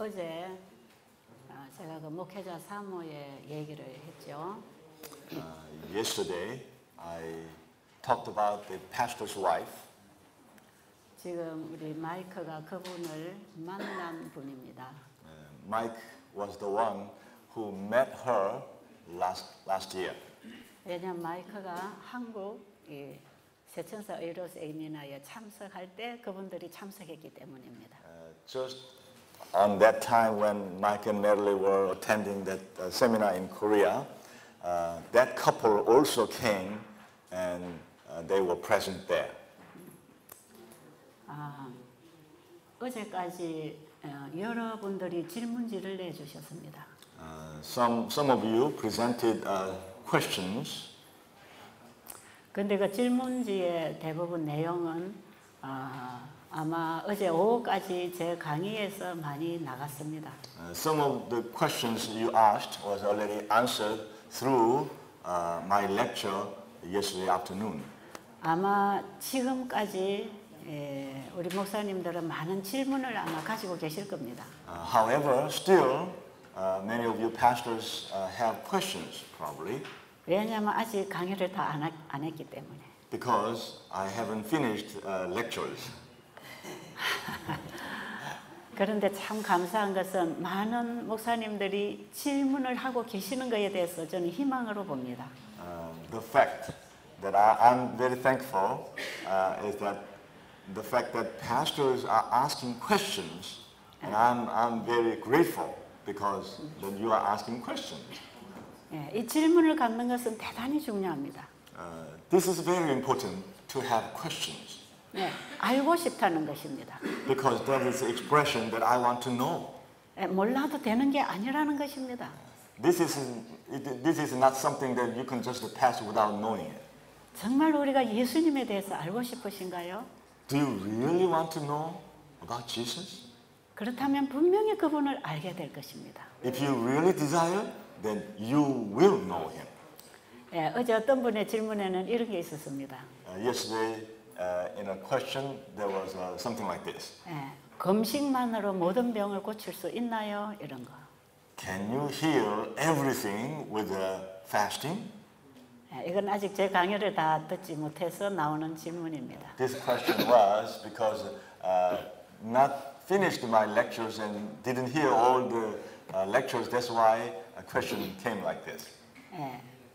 어제 제가 그 목회자 사모의 얘기를 했죠. Yesterday, I talked about the pastor's wife. 지금 우리 마이크가 그분을 만난 분입니다. Mike was the one who met her last year. 왜냐하면 마이크가 한국 세천사 의료 세미나에 참석할 때 그분들이 참석했기 때문입니다. Just on that time when Mike and Natalie were attending that seminar in Korea, that couple also came and they were present there. 어제까지 여러분들이 질문지를 내주셨습니다. Some of you presented questions. 근데 그 질문지의 대부분 내용은 아마 어제 오후까지 제 강의에서 많이 나갔습니다. Some of the questions you asked was already answered through my lecture yesterday afternoon. 아마 지금까지 우리 목사님들은 많은 질문을 아마 가지고 계실 겁니다. However, still, many of you pastors have questions probably. 왜냐하면 아직 강의를 다 안 했기 때문에. Because I haven't finished lectures. 그런데 참 감사한 것은 많은 목사님들이 질문을 하고 계시는 것에 대해서 저는 희망으로 봅니다. The fact that I'm very thankful is that the fact that pastors are asking questions, and I'm very grateful because that you are asking questions. 이 질문을 갖는 것은 대단히 중요합니다. This is very important to have questions. 알고 싶다는 것입니다. Because that is the expression that I want to know. 몰라도 되는 게 아니라는 것입니다. This is not something that you can just pass without knowing it. 정말 우리가 예수님에 대해서 알고 싶으신가요? Do you really want to know about Jesus? 그렇다면 분명히 그분을 알게 될 것입니다. If you really desire, then you will know him. 어제 어떤 분의 질문에는 이런 게 있었습니다. Yesterday, in a question, there was something like this. 금식만으로 모든 병을 고칠 수 있나요? 이런 거. Can you heal everything with fasting? 이건 아직 제 강의를 다 듣지 못해서 나오는 질문입니다. This question was because not finished my lectures and didn't hear all the lectures. That's why a question came like this.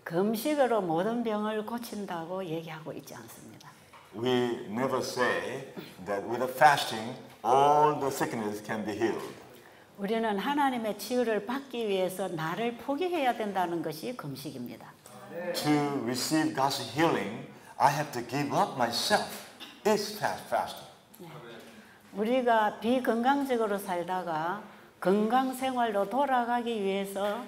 금식으로 모든 병을 고친다고 얘기하고 있지 않습니다. We never say that with a fasting all the sickness can be healed. 우리는 하나님의 치유를 받기 위해서 나를 포기해야 된다는 것이 금식입니다. To receive God's healing, I have to give up myself. It's fasting. 우리가 비건강적으로 살다가 건강 생활로 돌아가기 위해서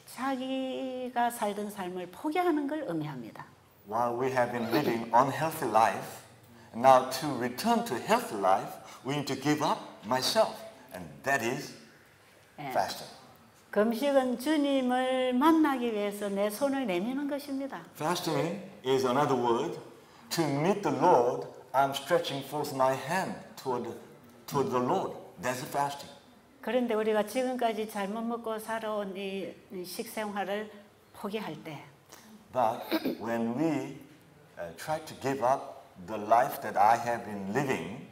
자기가 살던 삶을 포기하는 걸 의미합니다. While we have been living unhealthy life, now to return to healthy life, we need to give up myself, and that is fasting. 금식은 주님을 만나기 위해서 내 손을 내미는 것입니다. Fasting is another word. To meet the Lord, I'm stretching forth my hand toward the Lord. That's fasting. 그런데 우리가 지금까지 잘못 먹고 살아온 이 식생활을 포기할 때, But when we try to give up the life that I have been living,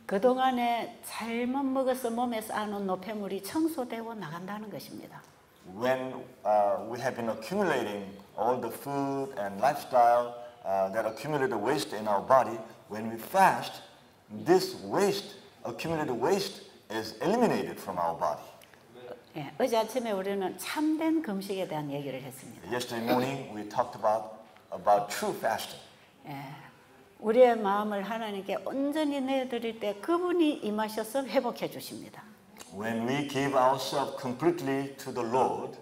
그동안에 잘못 먹어서 몸에서 안온 노폐물이 청소되고 나간다는 것입니다. when we have been accumulating all the food and lifestyle that accumulated waste in our body, when we fast, this waste, accumulated waste, is eliminated from our body. 어제 아침에 우리는 참된 금식에 대한 얘기를 했습니다. Yesterday morning, we talked about true fasting. 우리의 마음을 하나님께 온전히 내드릴 때 그분이 임하셔서 회복해 주십니다. When we give ourselves completely to the Lord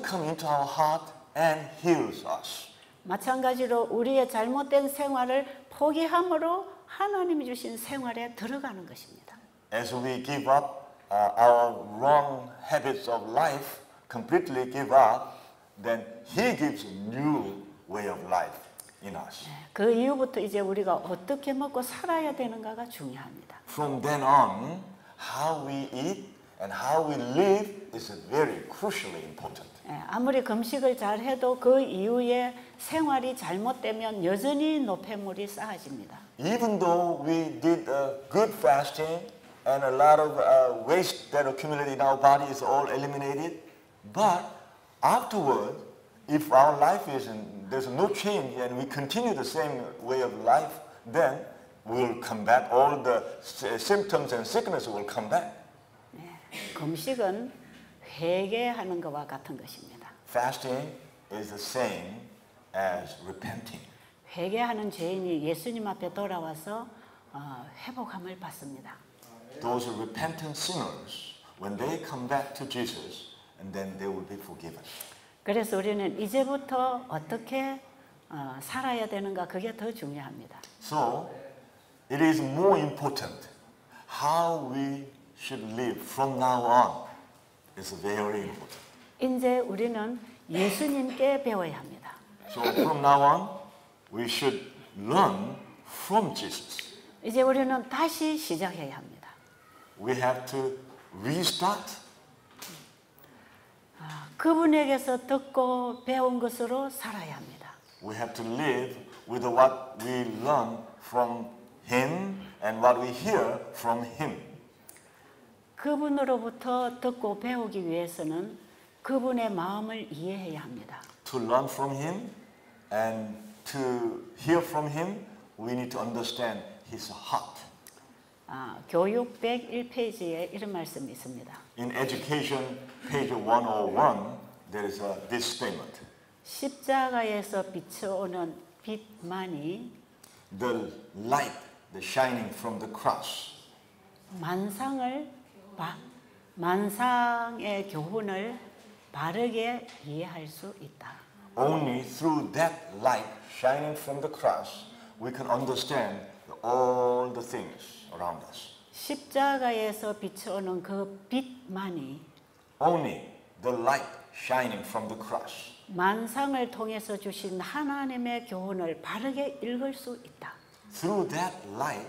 comes into our heart and heals us. 마찬가지로 우리의 잘못된 생활을 포기함으로 하나님이 주신 생활에 들어가는 것입니다. As we give up our wrong habits of life, completely give up, then He gives a new way of life. in us. 그 이후부터 이제 우리가 어떻게 먹고 살아야 되는가가 중요합니다. From then on, how we eat and how we live is very crucially important. 아무리 금식을 잘 해도 그 이후에 생활이 잘못되면 여전히 노폐물이 쌓아집니다. Even though we did good fasting and a lot of waste that accumulated in our body is all eliminated, but afterward, if our life there's no change and we continue the same way of life, then we'll come back. All the symptoms and sickness will come back. 금식은 회개하는 것과 같은 것입니다. Fasting is the same as repenting. 회개하는 죄인이 예수님 앞에 돌아와서 회복함을 받습니다. Those repentant sinners, when they come back to Jesus, and then they will be forgiven. 그래서 우리는 이제부터 어떻게 살아야 되는가 그게 더 중요합니다. So, it is more important how we should live from now on. It's very important. 이제 우리는 예수님께 배워야 합니다. So from now on, we should learn from Jesus. 이제 우리는 다시 시작해야 합니다. We have to restart. 그분에게서 듣고 배운 것으로 살아야 합니다. We have to live with what we learn from Him and what we hear from Him. 그분으로부터 듣고 배우기 위해서는 그분의 마음을 이해해야 합니다. To learn from Him and to hear from Him, we need to understand His heart. 교육 101페이지에 이런 말씀이 있습니다. In education, page 101, there is this statement. 십자가에서 비춰오는 빛만이 The light, the shining from the cross, 만상의 교훈을 바르게 이해할 수 있다. only through that light shining from the cross, we can understand all the things around us. 십자가에서 비춰오는 그 빛만이 Only the light shining from the cross. 만상을 통해서 주신 하나님의 교훈을 바르게 읽을 수 있다. Through that light,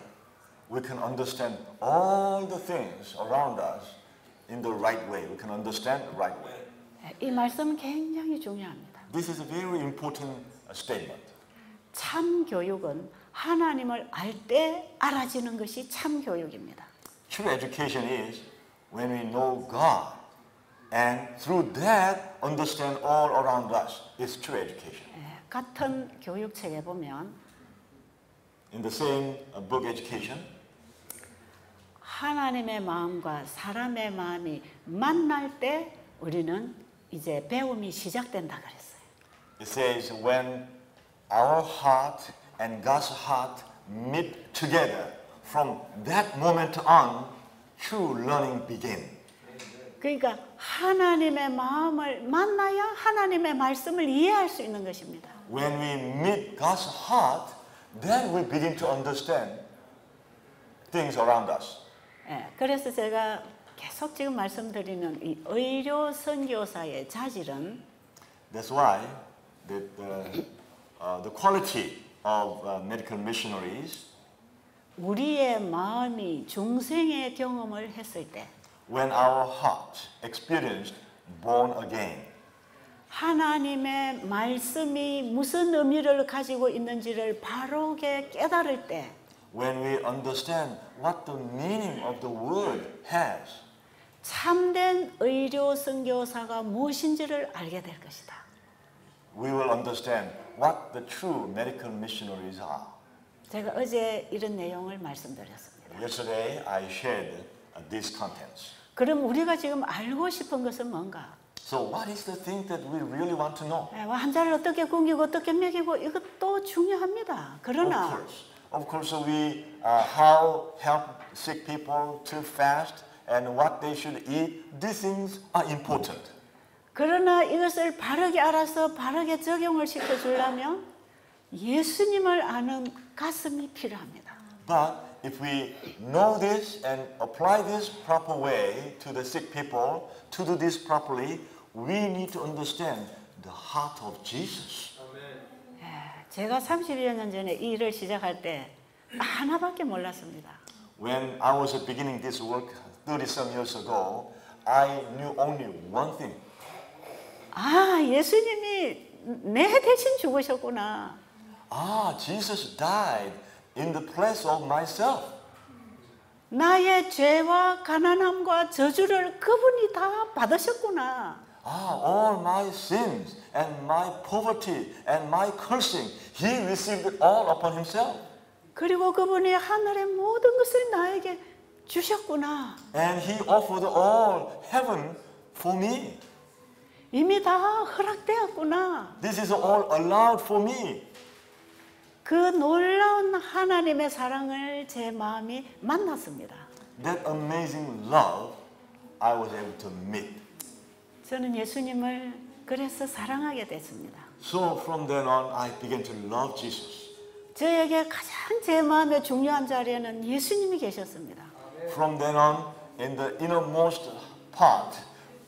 we can understand all the things around us in the right way. We can understand the right way. 이 말씀은 굉장히 중요합니다. This is a very important statement. 참 교육은 하나님을 알 때 알아지는 것이 참 교육입니다. True education is when we know God and through that understand all around us. It's true education. 같은 교육책에 보면 In the same book education, 하나님의 마음과 사람의 마음이 만날 때 우리는 이제 배움이 시작된다 그랬어요. it says when our heart and God's heart meet together, from that moment on, true learning begins. 그러니까 하나님의 마음을 만나야 하나님의 말씀을 이해할 수 있는 것입니다. When we meet God's heart, then we begin to understand things around us. 그래서 제가 계속 지금 말씀드리는 이 의료 선교사의 자질은 That's why the quality of medical missionaries, 우리의 마음이 중생의 경험을 했을 때 when our heart experienced born again, 하나님의 말씀이 무슨 의미를 가지고 있는지를 바로게 깨달을 때 when we understand what the meaning of the word has, 참된 의료 선교사가 무엇인지를 알게 될 것이다. we will understand what the true medical missionaries are. 제가 어제 이런 내용을 말씀드렸습니다. Yesterday, I shared these contents. 그럼 우리가 지금 알고 싶은 것은 뭔가? So what is the thing that we really want to know? 환자를 어떻게 굶기고 어떻게 먹이고 이것도 중요합니다. 그러나 Of course, we how help sick people to fast and what they should eat. These things are important. 그러나 이것을 바르게 알아서 바르게 적용을 시켜주려면 예수님을 아는 가슴이 필요합니다. But if we know this and apply this proper way to the sick people, to do this properly, we need to understand the heart of Jesus. 제가 30여 년 전에 이 일을 시작할 때 하나밖에 몰랐습니다. When I was beginning this work 30-some years ago, I knew only one thing. 아, 예수님이 내 대신 죽으셨구나. Ah, Jesus died in the place of myself. 나의 죄와 가난함과 저주를 그분이 다 받으셨구나. Ah, all my sins and my poverty and my cursing, He received it all upon Himself. 그리고 그분이 하늘의 모든 것을 나에게 주셨구나. And He offered all heaven for me. 이미 다 허락되었구나. This is all allowed for me. 그 놀라운 하나님의 사랑을 제 마음이 만났습니다. That amazing love I was able to meet. 저는 예수님을 그래서 사랑하게 됐습니다. So from then on, I began to love Jesus. 저에게 가장 제 마음의 중요한 자리에는 예수님이 계셨습니다. From then on, in the innermost part,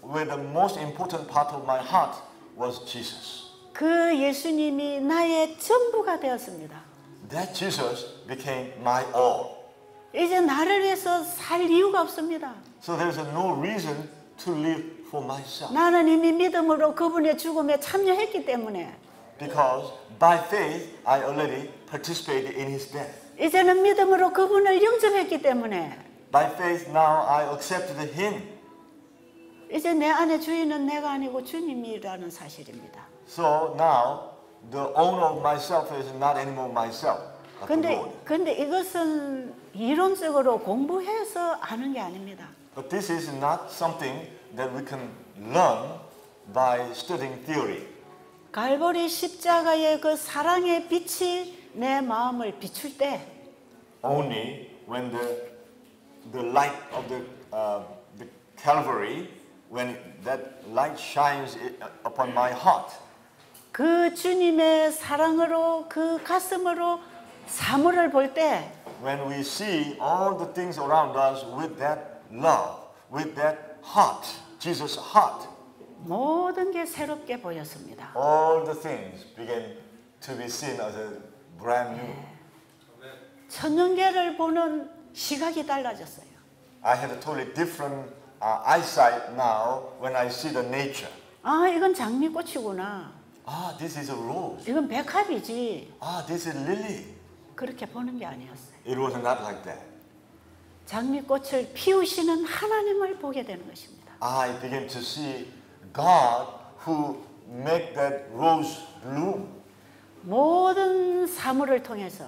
where the most important part of my heart was Jesus. 그 예수님이 나의 전부가 되었습니다. That Jesus became my all. 이제 나를 위해서 살 이유가 없습니다. So there's no reason to live for myself. 나는 이미 믿음으로 그분의 죽음에 참여했기 때문에 Because by faith, I already participated in His death. 이제는 믿음으로 그분을 영접했기 때문에 By faith, now I accepted Him. 이제 내 안의 주인은 내가 아니고 주님이라는 사실입니다. So now, the owner of myself is not anymore myself, but the Lord. 근데 이것은 이론적으로 공부해서 아는 게 아닙니다. But this is not something that we can learn by studying theory. 갈보리 십자가의 그 사랑의 빛이 내 마음을 비출 때 Only when the light of the Calvary, when that light shines upon my heart, 그 주님의 사랑으로 그 가슴으로 사물을 볼 때 when we see all the things around us with that love, with that heart, Jesus' heart, 모든 게 새롭게 보였습니다. all the things begin to be seen as a brand new. 천년계를 보는 시각이 달라졌어요. I had a totally different eyesight now when I see the nature. 아, 이건 장미꽃이구나. Ah, this is a rose. 이건 백합이지. Ah, this is lily. 그렇게 보는 게 아니었어요. It was not like that. 장미꽃을 피우시는 하나님을 보게 되는 것입니다. I began to see God who make that rose bloom. 모든 사물을 통해서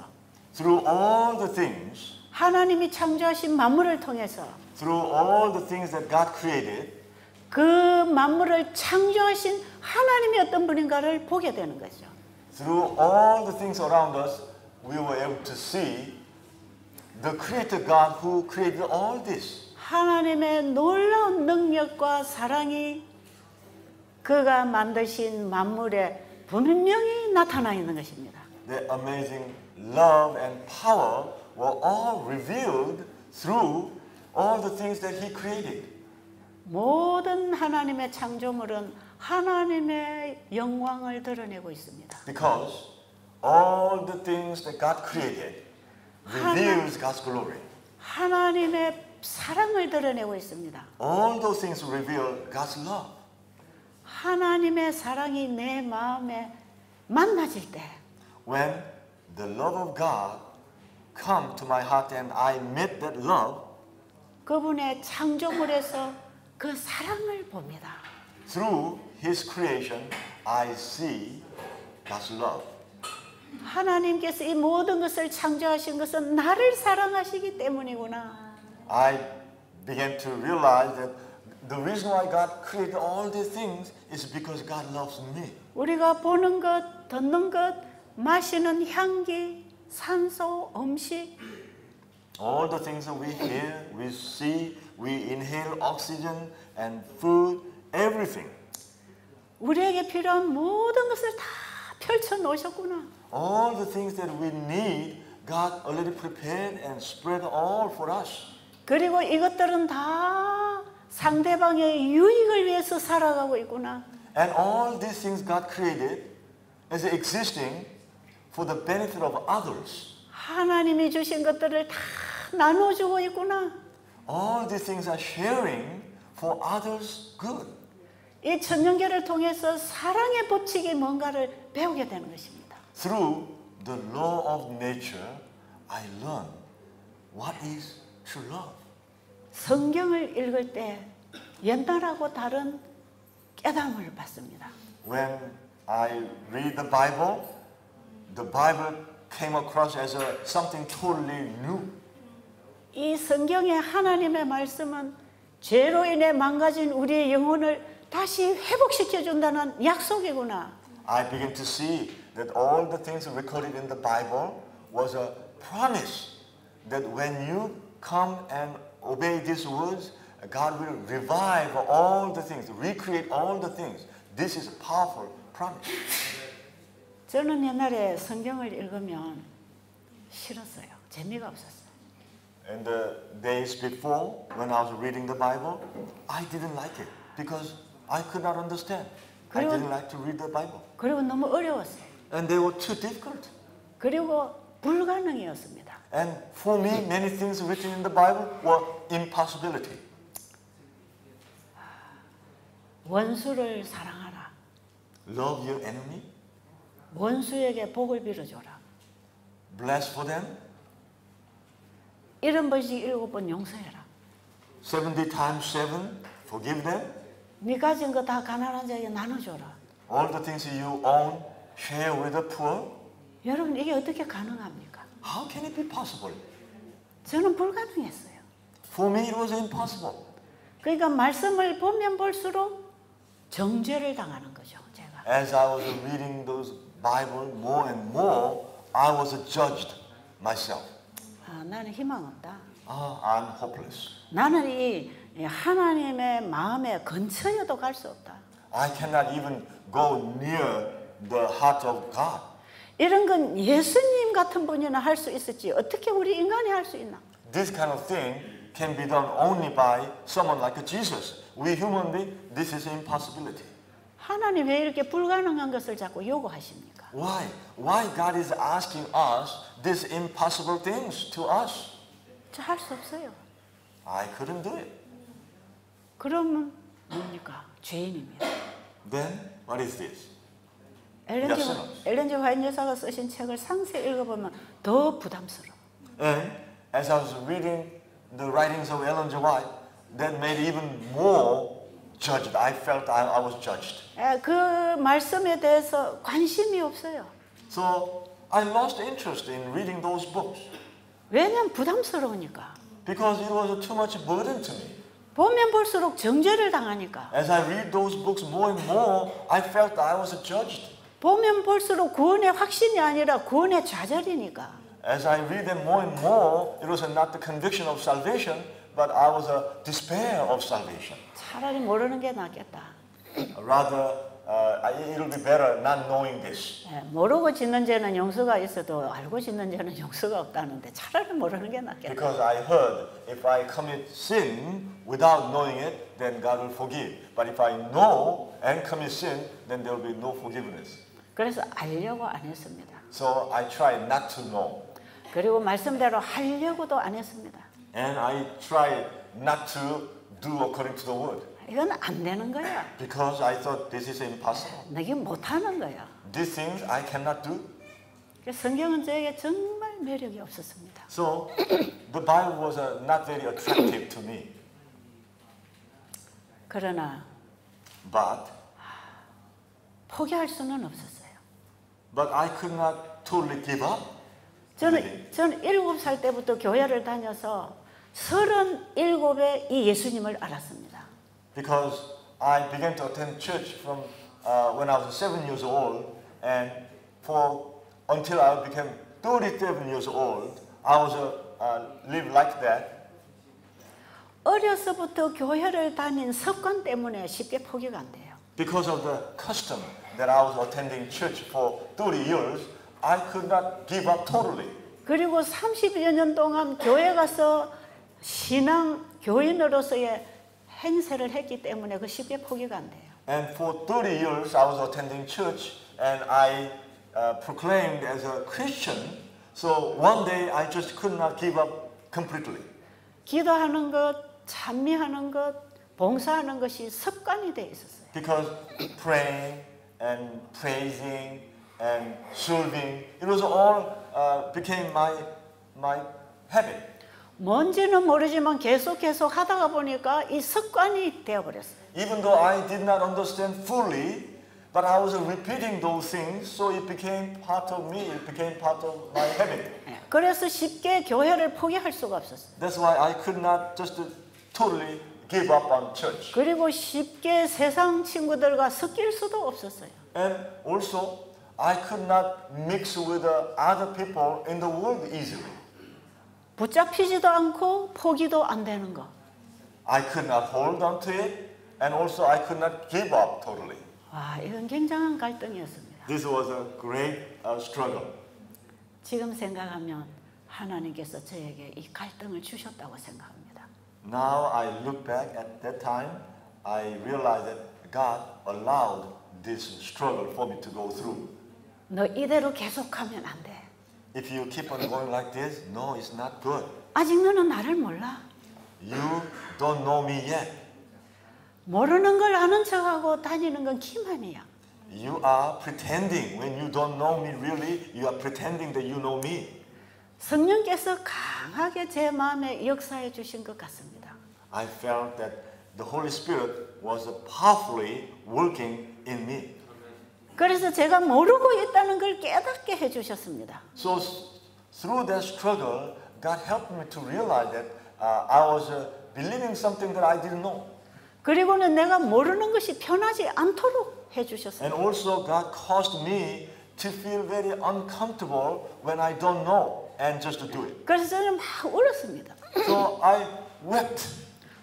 Through all the things, 하나님이 창조하신 만물을 통해서 through all the things that God created, 그 만물을 창조하신 하나님이 어떤 분인가를 보게 되는 거죠. through all the things around us, we were able to see the Creator God who created all this. 하나님의 놀라운 능력과 사랑이 그가 만드신 만물에 분명히 나타나 있는 것입니다. The amazing love and power were all revealed through all the things that He created. 모든 하나님의 창조물은 하나님의 영광을 드러내고 있습니다. Because all the things that God created reveals God's glory. 하나님의 사랑을 드러내고 있습니다. All those things reveal God's love. 하나님의 사랑이 내 마음에 만나질 때 When the love of God come to my heart and I met that love, 그분의 창조물에서 그 사랑을 봅니다. through His creation, I see God's love. 하나님께서 이 모든 것을 창조하신 것은 나를 사랑하시기 때문이구나. I began to realize that the reason why God created all these things is because God loves me. 우리가 보는 것, 듣는 것, 마시는 향기, 산소, 음식, All the things that we hear, we see, we inhale oxygen and food, everything. 우리에게 필요한 모든 것을 다 펼쳐 놓으셨구나. All the things that we need, God already prepared and spread all for us. 그리고 이것들은 다 상대방의 유익을 위해서 살아가고 있구나. And all these things God created as existing for the benefit of others. 하나님이 주신 것들을 다 나눠주고 있구나. All these things are sharing for others' good. 이 천년계를 통해서 사랑의 법칙이 뭔가를 배우게 되는 것입니다. Through the law of nature, I learn what is true love. 성경을 읽을 때 옛날하고 다른 깨달음을 받습니다. When I read the Bible came across as something totally new. 이 성경의 하나님의 말씀은 죄로 인해 망가진 우리의 영혼을 다시 회복시켜 준다는 약속이구나. I began to see that all the things recorded in the Bible was a promise that when you come and obey these words, God will revive all the things, recreate all the things. This is a powerful promise. 저는 옛날에 성경을 읽으면 싫었어요. 재미가 없었어요. In the days before, when I was reading the Bible, I didn't like it because I could not understand. I didn't like to read the Bible. 그리고 너무 어려웠어요. And they were too difficult. 그리고 불가능이었습니다. And for me, many things written in the Bible were impossibility. 원수를 사랑하라. Love your enemy, 원수에게 복을 빌어줘라. bless for them, 70번씩 7번 용서해라. 70 times 7, forgive them. 네 가진 거 다 가난한 자에게 나눠줘라. All the things you own, share with the poor. 여러분 이게 어떻게 가능합니까? How can it be possible? 저는 불가능했어요. For me, it was impossible. 그러니까 말씀을 보면 볼수록 정죄를 당하는 거죠. 제가. As I was reading those Bible more and more, I was judged myself. 아, 나는 희망 없다. I'm hopeless. 나는 이 하나님의 마음의 근처에도 갈 수 없다. I cannot even go near the heart of God. 이런 건 예수님 같은 분이나 할 수 있었지 어떻게 우리 인간이 할 수 있나? This kind of thing can be done only by someone like Jesus. We human beings, this is an impossibility. 하나님 왜 이렇게 불가능한 것을 자꾸 요구하십니까? Why? Why God is asking us these impossible things to us? 저 할 수 없어요. I couldn't do it. 그러면 뭡니까? 죄인입니다. Then what is this? 엘렌 G. 화이트 여사가 쓰신 책을 상세히 읽어보면 더 부담스러워. And as I was reading the writings of Ellen G. White, that made even more judged. I felt I was judged. 그 말씀에 대해서 관심이 없어요. So I lost interest in reading those books 왜냐하면 부담스러우니까. because it was too much burden to me. 보면 볼수록 정죄를 당하니까. As I read those books more and more, I felt I was judged. 보면 볼수록 구원의 확신이 아니라 구원의 좌절이니까. As I read them more and more, it was not the conviction of salvation, but I was a despair of salvation. 차라리 모르는 게 낫겠다. Rather, it'll be better not knowing this. 모르고 짓는 죄는 용서가 있어도 알고 짓는 죄는 용서가 없다는데 차라리 모르는 게 낫겠다. Because I heard if I commit sin without knowing it, then God will forgive. But if I know and commit sin, then there will be no forgiveness. 그래서 알려고 안 했습니다. So I tried not to know. 그리고 말씀대로 하려고도 안 했습니다. And I tried not to do according to the word. 이건 안 되는 거야. Because I thought this is impossible. 내게 못하는 거야. These things I cannot do. 성경은 저에게 정말 매력이 없었습니다. So the Bible was not very attractive to me. 그러나 But 포기할 수는 없었어요. I could not totally give up. 저는 7살 때부터 교회를 다녀서 37에 이 예수님을 알았습니다. Because I began to attend church from when I was 7 years old, and until I became 37 years old, I was live like that. 어려서부터 교회를 다닌 습관 때문에 쉽게 포기가 안 돼요. Because of the custom that I was attending church for 30 years, I could not give up totally. 그리고 30여 년 동안 교회 가서 신앙 교인으로서의 행세를 했기 때문에 그 쉽게 포기가 안 돼요. And for 30 years, I was attending church, and I proclaimed as a Christian. So one day I just could not give up completely. 기도하는 것, 찬미하는 것, 봉사하는 것이 습관이 돼 있었어요. Because praying and praising and serving, it was all became my habit. 뭔지는 모르지만 계속 하다가 보니까 이 습관이 되어버렸어요. Even though I did not understand fully, but I was repeating those things, so it became part of me, it became part of my habit. 그래서 쉽게 교회를 포기할 수가 없었어요. That's why I could not just totally give up on church. 그리고 쉽게 세상 친구들과 섞일 수도 없었어요. And also, I could not mix with other people in the world easily. 붙잡히지도 않고 포기도 안 되는 거. I could not hold on to it, and also I could not give up totally. 와, 이건 굉장한 갈등이었습니다. This was a great struggle. 지금 생각하면 하나님께서 저에게 이 갈등을 주셨다고 생각합니다. Now I look back at that time, I realized that God allowed this struggle for me to go through. 너 이대로 계속하면 안 돼. If you keep on going like this, no, it's not good. 아직 너는 나를 몰라. You don't know me yet. 모르는 걸 아는 척하고 다니는 건 기만이야. You are pretending. When you don't know me really, you are pretending that you know me. 성령께서 강하게 제 마음에 역사해 주신 것 같습니다. I felt that the Holy Spirit was powerfully working in me. 그래서 제가 모르고 있다는 걸 깨닫게 해주셨습니다. So through that struggle, God helped me to realize that I was believing something that I didn't know. 그리고는 내가 모르는 것이 편하지 않도록 해주셨어요. And also God caused me to feel very uncomfortable when I don't know and just to do it. 그래서 저는 막 울었습니다. So I wept.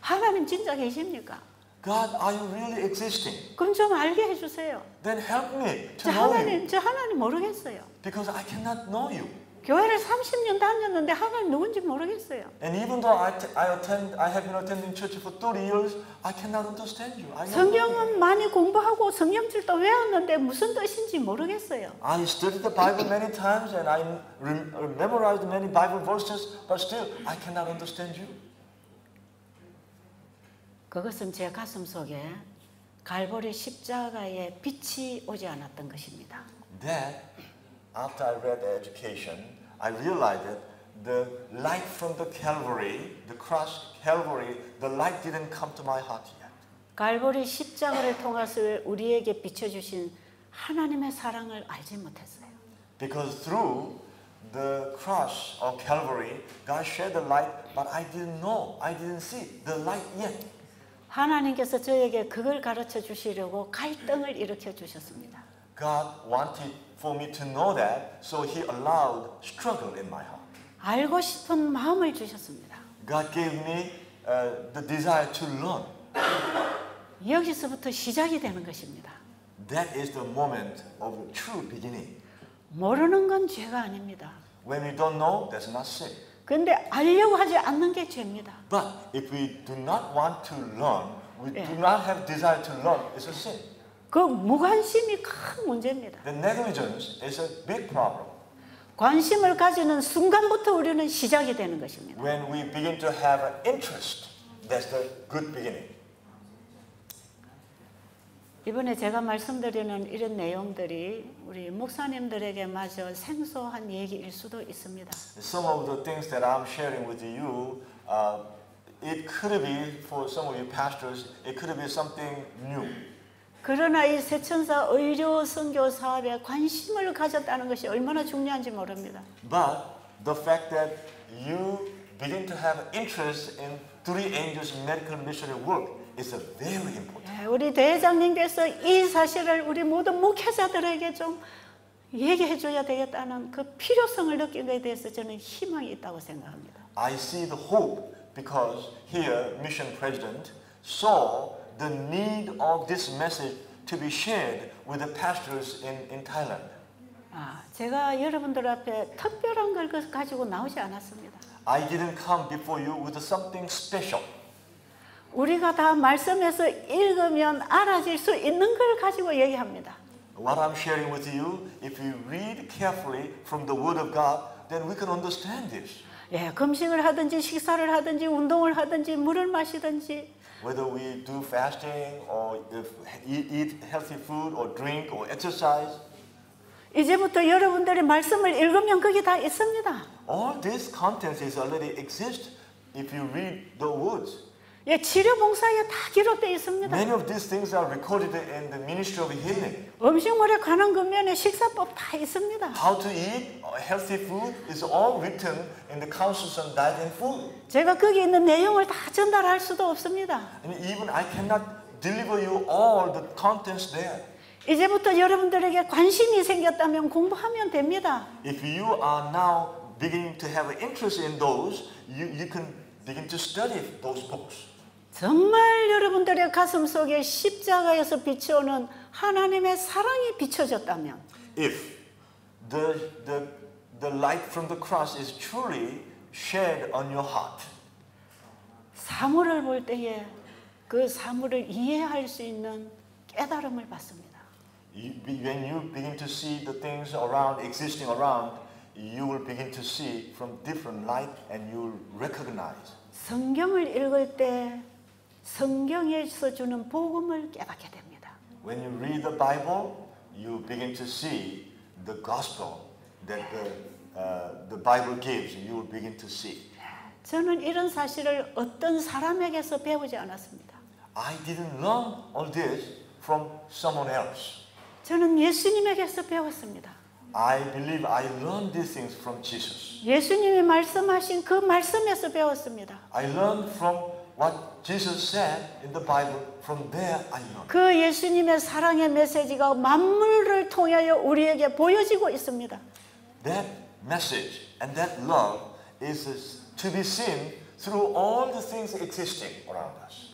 하나님 진짜 계십니까? God, are you really existing? 그럼 좀 알게 해주세요. Then help me to 저 know you. 하나님 모르겠어요. Because I cannot know you. 교회를 30년 다녔는데 하나님 누군지 모르겠어요. And even though I have been attending church for 30 years, I cannot understand you. I don't know you. 성경은 많이 공부하고 성경질도 외웠는데 무슨 뜻인지 모르겠어요. I studied the Bible many times and I memorized many Bible verses, but still I cannot understand you. 그것은 제 가슴 속에 갈보리 십자가의 빛이 오지 않았던 것입니다. That after I read the education, I realized that the light from the Calvary, the cross Calvary, the light didn't come to my heart yet. 갈보리 십자가를 통해서 우리에게 비춰주신 하나님의 사랑을 알지 못했어요. Because through the cross of Calvary, God shed the light, but I didn't know, I didn't see the light yet. 하나님께서 저에게 그걸 가르쳐 주시려고 갈등을 일으켜 주셨습니다. God wanted for me to know that, so He allowed struggle in my heart. 알고 싶은 마음을 주셨습니다. God gave me the desire to learn. 여기서부터 시작이 되는 것입니다. That is the moment of true beginning. 모르는 건 죄가 아닙니다. When we don't know, that's not sin. 그런데 알려고 하지 않는 게 죄입니다. But if we do not want to learn, we do not have desire to learn, it's a sin. 그 무관심이 큰 문제입니다. The negligence is a big problem. 관심을 가지는 순간부터 우리는 시작이 되는 것입니다. When we begin to have an interest, that's the good beginning. 이번에 제가 말씀드리는 이런 내용들이 우리 목사님들에게 마저 생소한 얘기일 수도 있습니다. Some of the things that I'm sharing with you, it could be for some of you pastors, it could be something new. 그러나 이 세천사 의료 선교 사업에 관심을 가졌다는 것이 얼마나 중요한지 모릅니다. But the fact that you begin to have interest in Three Angels Medical Missionary work is very important. 우리 대회장님께서 이 사실을 우리 모든 목회자들에게 좀 얘기해 줘야 되겠다는 그 필요성을 느낀 것에 대해서 저는 희망이 있다고 생각합니다. I see the hope because here Mission President saw the need of this message to be shared with the pastors in Thailand. 제가 여러분들 앞에 특별한 걸 가지고 나오지 않았습니다. I didn't come before you with something special. 우리가 다 말씀에서 읽으면 알아질 수 있는 걸 가지고 얘기합니다. what I'm sharing with you, if you read carefully from the Word of God, then we can understand this. 예, 금식을 하든지 식사를 하든지 운동을 하든지 물을 마시든지 Whether we do fasting or if eat healthy food or drink or exercise, 이제부터 여러분들이 말씀을 읽으면 거기 다 있습니다. all these contents is already exist if you read the words. 예, 치료 봉사에 다 기록되어 있습니다. Many of these things are recorded in the ministry of healing. 음식물에 관한 것면에 식사법 다 있습니다. How to eat healthy food is all written in the counsels on diet and food. 제가 거기 있는 내용을 다 전달할 수도 없습니다. And even I cannot deliver you all the contents there. 이제부터 여러분들에게 관심이 생겼다면 공부하면 됩니다. If you are now beginning to have an interest in those, you can begin to study those books. 정말 여러분들의 가슴 속에 십자가에서 비춰오는 하나님의 사랑이 비춰졌다면 If the light from the cross is truly shed on your heart, 사물을 볼 때에 그 사물을 이해할 수 있는 깨달음을 받습니다. when you begin to see the things around, existing around, you will begin to see from different light and you will recognize. 성경을 읽을 때 성경에서 주는 복음을 깨닫게 됩니다. When you read the Bible, you begin to see the gospel that the Bible gives. You will begin to see. 저는 이런 사실을 어떤 사람에게서 배우지 않았습니다. I didn't learn all this from someone else. 저는 예수님에게서 배웠습니다. I believe I learned these things from Jesus. 예수님이 말씀하신 그 말씀에서 배웠습니다. I learned from what Jesus said in the Bible. From there I learned. 그 예수님의 사랑의 메시지가 만물을 통하여 우리에게 보여지고 있습니다. That message and that love is to be seen through all the things existing around us.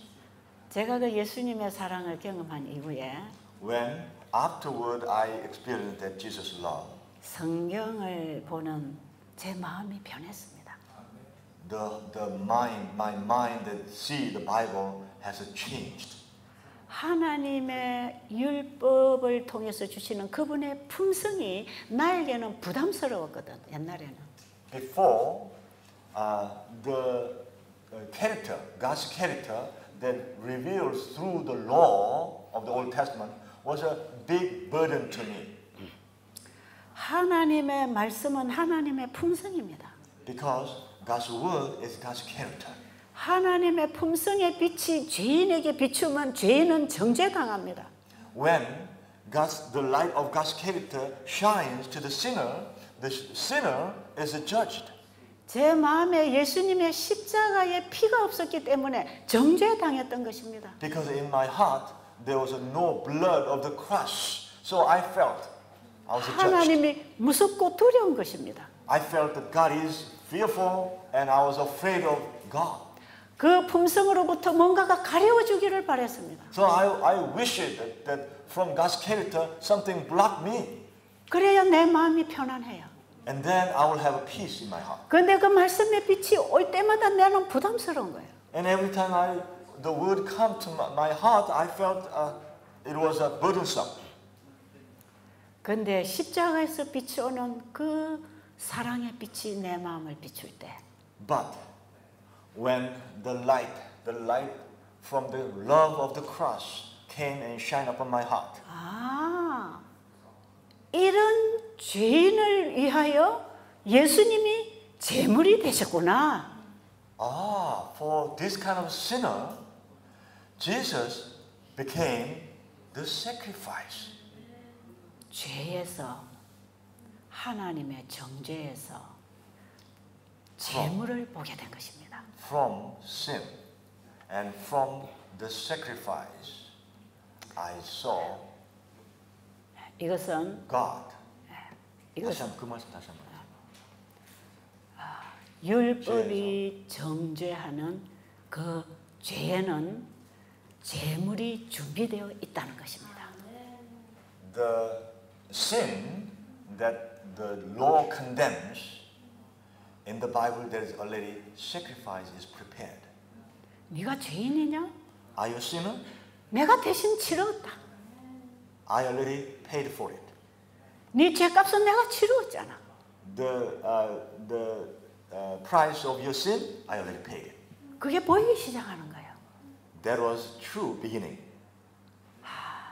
제가 그 예수님의 사랑을 경험한 이후에 When afterward I experienced that Jesus love, 성경을 보는 제 마음이 변했습니다. my mind that see the Bible has changed. 하나님의 율법을 통해서 주시는 그분의 품성이 나에게는 부담스러웠거든. 옛날에는. Before, the character, God's character that reveals through the law of the Old Testament was a big burden to me. 하나님의 말씀은 하나님의 품성입니다. Because God's word is God's character. 하나님의 품성의 빛이 죄인에게 비추면 죄인은 정죄당합니다. When the light of God's character shines to the sinner is judged. 제 마음에 예수님의 십자가에 피가 없었기 때문에 정죄당했던 것입니다. Because in my heart there was no blood of the cross, so I felt I was judged. 하나님이 무섭고 두려운 것입니다. I felt that God is fearful, and I was afraid of God. 그 품성으로부터 뭔가가 가려워주기를 바랬습니다. So I wished that from God's character something blocked me. 그래야 내 마음이 편안해요. And then I will have a peace in my heart. 그런데 그 말씀의 빛이 올 때마다 나는 부담스러운 거예요. And every time the word come to my heart, I felt it was burdensome. 그런데 십자가에서 비추는 그 사랑의 빛이 내 마음을 비출 때, But when the light from the love of the cross came and shine upon my heart. 아, 이런 죄인을 위하여 예수님이 제물이 되셨구나. For this kind of sinner, Jesus became the sacrifice. 죄에서 하나님의 정죄에서 제물을 보게 된 것입니다. From sin and from the sacrifice, I saw 이것은 God. 이것은 그 말씀 다시 한번. 율법이 정죄하는 그 죄에는 제물이 준비되어 있다는 것입니다. The sin that the law condemns, in the Bible there is already sacrifice is prepared. 네가 죄인이냐? Are you a sinner? 내가 대신 치렀다. I already paid for it. 네 죄값은 내가 치루었잖아. The price of your sin, I already paid it. 그게 보이기 시작하는 거예요. That was true beginning.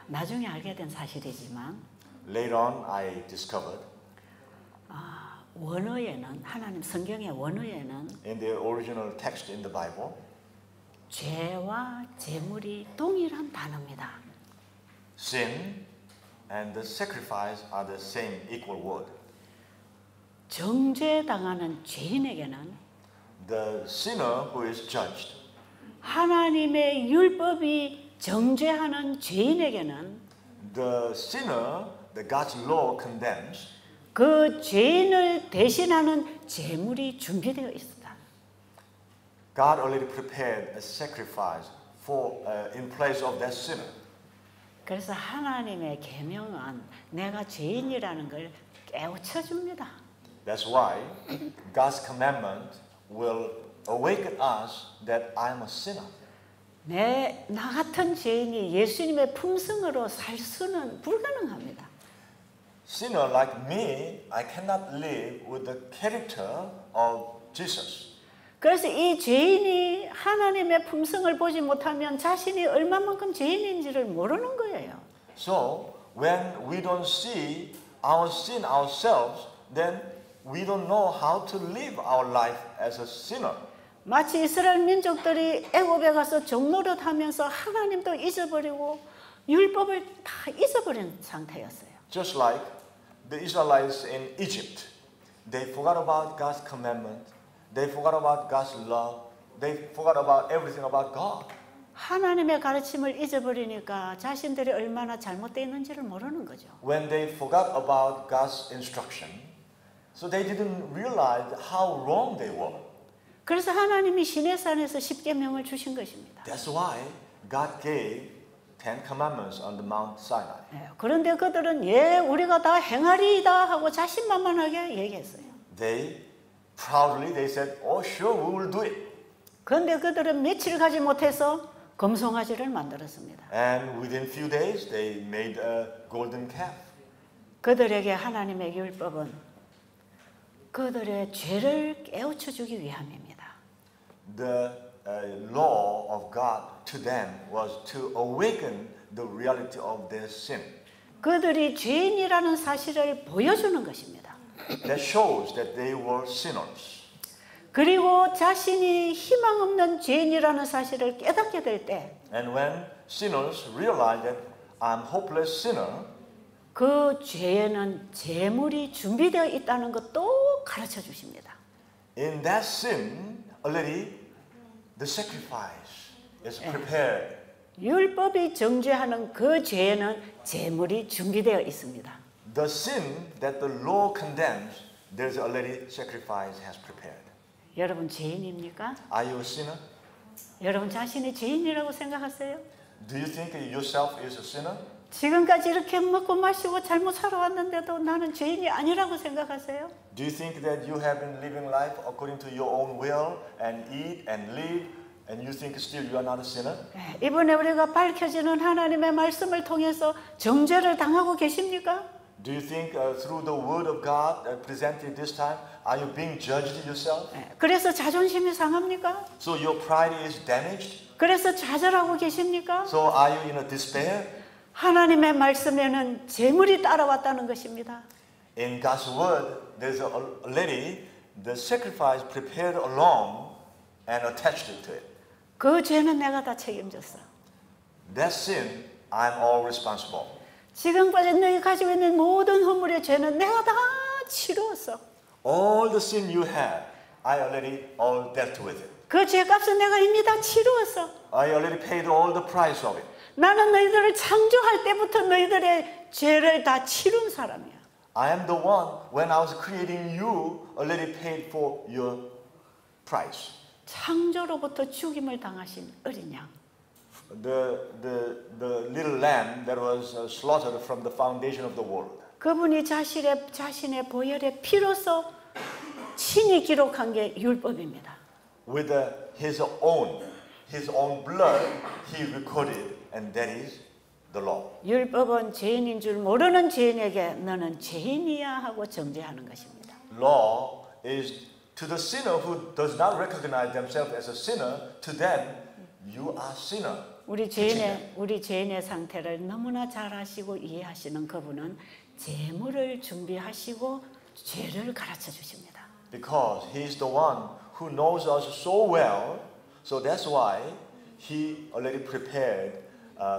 나중에 알게 된 사실이지만 Later on, I discovered 원어에는 하나님 성경의 원어에는 in the original text in the Bible, 죄와 재물이 동일한 단어입니다. sin and the sacrifice are the same equal word. 정죄당하는 죄인에게는 The sinner who is judged, 하나님의 율법이 정죄하는 죄인에게는 the sinner that God's law condemns, 그 죄인을 대신하는 제물이 준비되어 있습니다. God already prepared a sacrifice for in place of that sinner. 그래서 하나님의 계명은 내가 죄인이라는 걸 깨우쳐 줍니다. That's why God's commandment will awaken us that I am a sinner. 나 같은 죄인이 예수님의 품성으로 살 수는 불가능합니다. Sinner like me, I cannot live with the character of Jesus. 그래서 이 죄인이 하나님의 품성을 보지 못하면 자신이 얼마만큼 죄인인지를 모르는 거예요. So when we don't see our sin ourselves, then we don't know how to live our life as a sinner. 마치 이스라엘 민족들이 애굽에 가서 종노릇하면서 하나님도 잊어버리고 율법을 다 잊어버린 상태였어요. Just like the Israelites in Egypt, they forgot about God's commandment, they forgot about God's love, they forgot about everything about God. 하나님의 가르침을 잊어버리니까 자신들이 얼마나 잘못되어 있는지를 모르는 거죠. When they forgot about God's instruction, so they didn't realize how wrong they were. 그래서 하나님이 시내산에서 십계명을 주신 것입니다. That's why God gave 10 commandments on the Mount Sinai. 그런데 그들은 우리가 다 행하리이다 하고 자신만만하게 얘기했어요. They proudly they said, "Oh, sure, we will do it." 그런데 그들은 며칠 가지 못해서 금송아지를 만들었습니다. And within few days, they made a golden calf. 그들에게 하나님의 율법은 그들의 죄를 깨우쳐 주기 위함입니다. The law of God to them was to awaken the reality of their sin. 그들이 죄인이라는 사실을 보여주는 것입니다. That shows that they were sinners. 그리고 자신이 희망 없는 죄인이라는 사실을 깨닫게 될 때, And when sinners realize that I'm hopeless sinner, 그 죄에는 제물이 준비되어 있다는 것도 가르쳐 주십니다. in that sin already the sacrifice is prepared. 율법이 정죄하는 그 죄에는 제물이 준비되어 있습니다. The sin that the law condemns, there's already sacrifice has prepared. 여러분 죄인입니까? Are you a sinner? 여러분 자신이 죄인이라고 생각하세요? Do you think yourself is a sinner? 지금까지 이렇게 먹고 마시고 잘못 살아왔는데도 나는 죄인이 아니라고 생각하세요? Do you think that you have been living life according to your own will and eat and live and you think still you are not a sinner? 이번에 우리가 밝혀지는 하나님의 말씀을 통해서 정죄를 당하고 계십니까? Do you think through the word of God presented this time, are you being judged yourself? 그래서 자존심이 상합니까? So your pride is damaged? 그래서 좌절하고 계십니까? So are you in a despair? 하나님의 말씀에는 재물이 따라왔다는 것입니다. In God's word, there's already the sacrifice prepared along and attached to it. 그 죄는 내가 다 책임졌어. That sin, I'm all responsible. 지금까지 너희 가지고 있는 모든 허물의 죄는 내가 다 치루었어. All the sin you have, I already all dealt with it. 그 죄값은 내가 이미 다 치루었어. I already paid all the price of it. 나는 너희들을 창조할 때부터 너희들의 죄를 다 치룬 사람이야. I am the one, when I was creating you, already paid for your price. 창조로부터 죽임을 당하신 어린 양. The little lamb that was slaughtered from the foundation of the world. 그분이 자신의 보혈의 피로서 친히 기록한 게 율법입니다. With his own blood, he recorded, and that is the law. 율법은 죄인인 줄 모르는 죄인에게 너는 죄인이야 하고 정죄하는 것입니다. Law is to the sinner who does not recognize themselves as a sinner, to them, you are sinner. 우리 죄인의 상태를 너무나 잘 아시고 이해하시는 그분은 재물을 준비하시고 죄를 가르쳐 주십니다. Because he is the one who knows us so well, so that's why he already prepared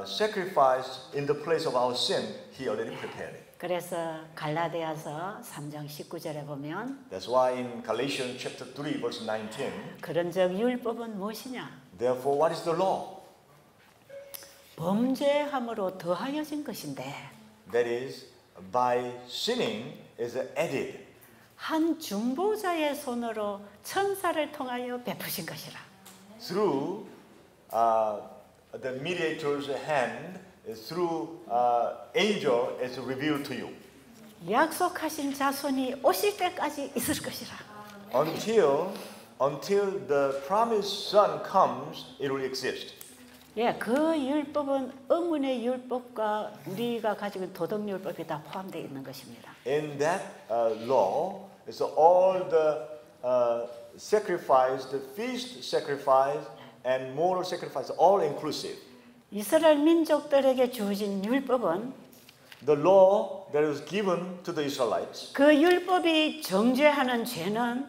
sacrifice in the place of our sin. He already prepared it. 그래서 갈라디아서 3장 19절에 보면 That's why in Galatians chapter 3 verse 19, 그런즉 율법은 무엇이냐? therefore what is the law? 범죄함으로 더하여진 것인데 That is, by sinning is added. 한 중보자의 손으로 천사를 통하여 베푸신 것이라. Through the mediator's hand, through angel is revealed to you. 약속하신 자손이 오실 때까지 있을 것이라. Until the promised son comes, it will exist. 예, 그 율법은 의문의 율법과 우리가 가지고 있는 도덕율법이 다 포함되어 있는 것입니다. In that law is all the sacrifice, the feast sacrifice, and moral sacrifice, all inclusive. 이스라엘 민족들에게 주어진 율법은 The law that was given to the Israelites, 그 율법이 정죄하는 죄는